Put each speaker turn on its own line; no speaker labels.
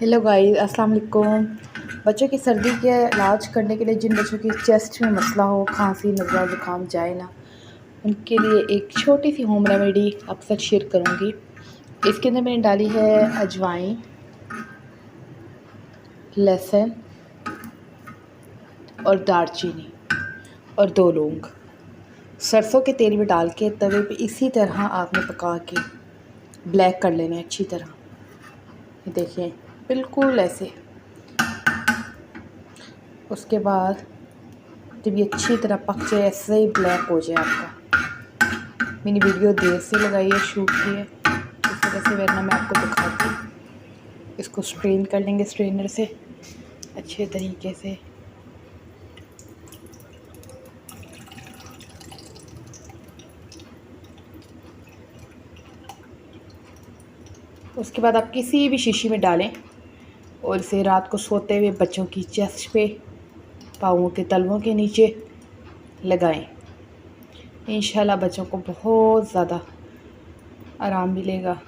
Hello guys, अस्सलाम वालेकुम। बच्चों की सर्दी के इलाज करने के लिए जिन बच्चों की चेस्ट में मसला हो, खांसी, नज़ला, ज़ुकाम जाए ना, उनके लिए एक छोटी सी होम रेमेडी आपके साथ शेयर करूँगी। इसके अंदर मैंने डाली है अजवाइन, लहसुन और दालचीनी और 2 लौंग। सरसों के तेल में डाल के तवे पे इसी तरह आपने पका के ब्लैक कर लेने अच्छी तरह। ये देखिए, बिल्कुल ऐसे। उसके बाद जब ये अच्छी तरह पक जाए, ऐसे ही ब्लैक हो जाए आपका। मैंने वीडियो देर से लगाई है, शूट की है, इस तरह से वरना मैं आपको दिखाती। इसको स्ट्रेन कर लेंगे स्ट्रेनर से अच्छे तरीके से। उसके बाद आप किसी भी शीशी में डालें और इसे रात को सोते हुए बच्चों की चेस्ट पे, पाँवों के तलवों के नीचे लगाएं। इंशाल्लाह बच्चों को बहुत ज़्यादा आराम मिलेगा।